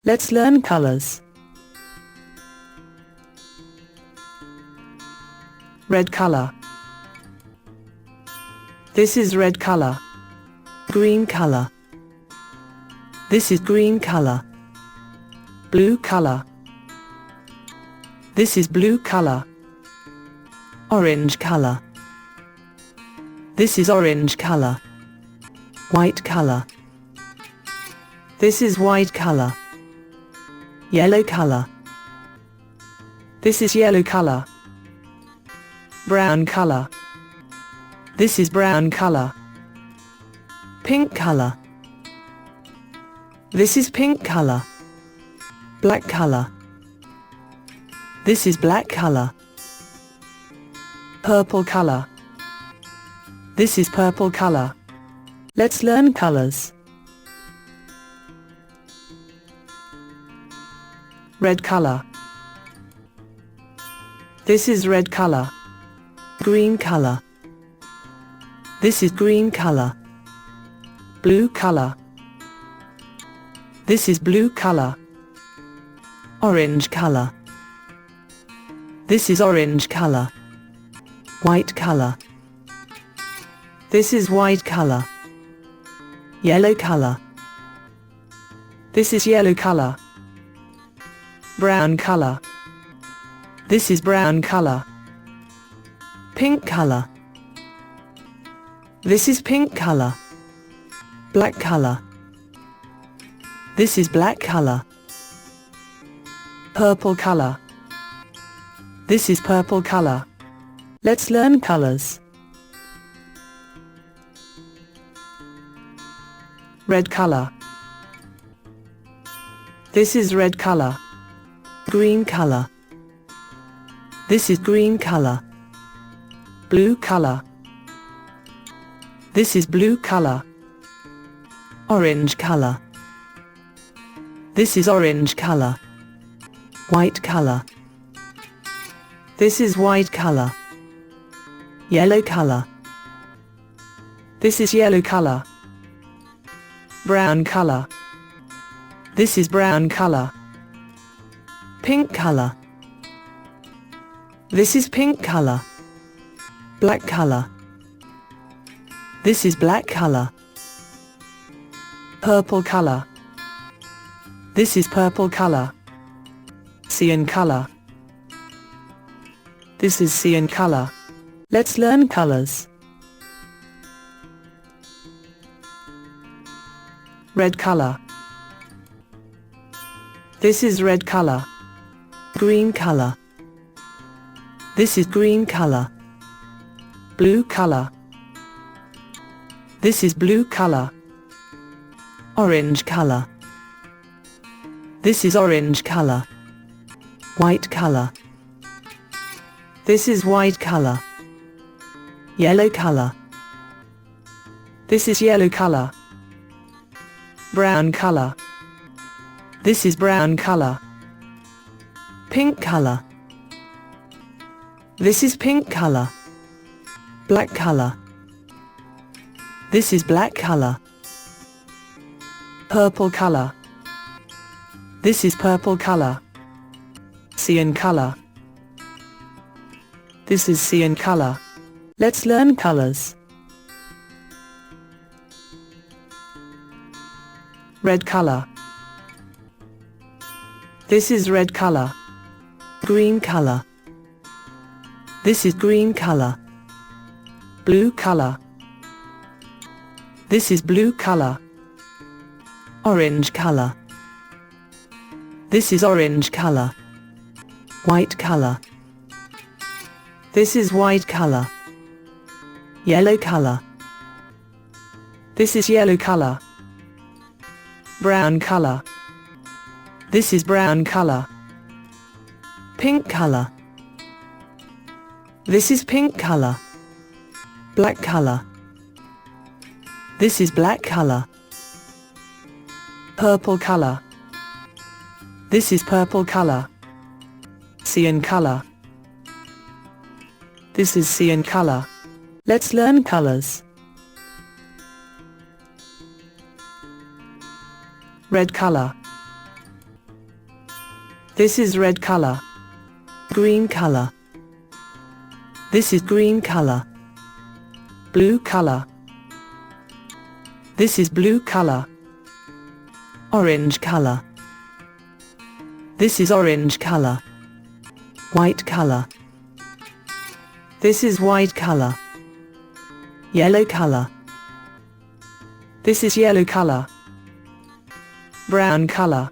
Let's learn colors. Red color. This is red color. Green color. This is green color. Blue color. This is blue color. Orange color. This is orange color. White color. This is white color. Yellow color. This is yellow color. Brown color. This is brown color. Pink color. This is pink color. Black color. This is black color. Purple color. This is purple color. Let's learn colors. Red color. This is red color. Green color. This is green color. Blue color. This is blue color. Orange color. This is orange color. White color. This is white color. Yellow color. This is yellow color. Brown color. This is brown color. Pink color. This is pink color. Black color. This is black color. Purple color. This is purple color. Let's learn colors. Red color. This is red color. Green color. This is green color. Blue color. This is blue color. Orange color. This is orange color. White color. This is white color. Yellow color. This is yellow color. Brown color. This is brown color. Pink color. This is pink color. Black color. This is black color. Purple color. This is purple color. Cyan color. This is cyan color. Let's learn colors. Red color. This is red color. Green color. This is green color. Blue color. This is blue color. Orange color. This is orange color. White color. This is white color. Yellow color. This is yellow color. Brown color. This is brown color. Pink color. This is pink color. Black color. This is black color. Purple color. This is purple color. Cyan color. This is cyan color. Let's learn colors. Red color. This is red color. Green color. This is green color. Blue color. This is blue color. Orange color. This is orange color. White color. This is white color. Yellow color. This is yellow color. Brown color. This is brown color. Pink color. This is pink color. Black color. This is black color. Purple color. This is purple color. Cyan color. This is cyan color. Let's learn colors. Red color. This is red color. Green color. This is green color. Blue color. This is blue color. Orange color. This is orange color. White color. This is white color. Yellow color. This is yellow color. Brown color.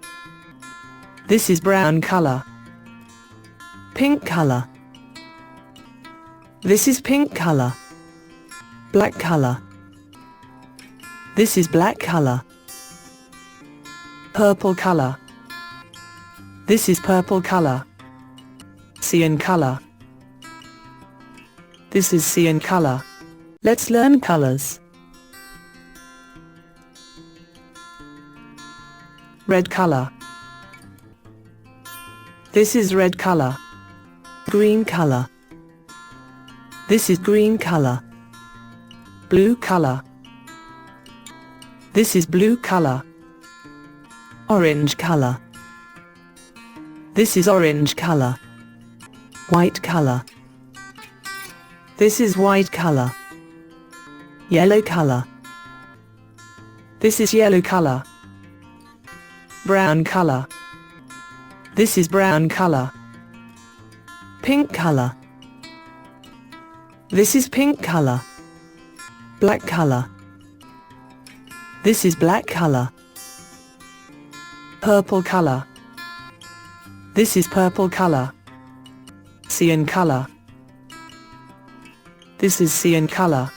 This is brown color. Pink color. This is pink color. Black color. This is black color. Purple color. This is purple color. Cyan color. This is cyan color. Let's learn colors. Red color. This is red color. Green color. This is green color. Blue color. This is blue color. Orange color. This is orange color. White color. This is white color. Yellow color. This is yellow color. Brown color. This is brown color. Pink color. This is pink color. Black color. This is black color. Purple color. This is purple color. Cyan color. This is cyan color.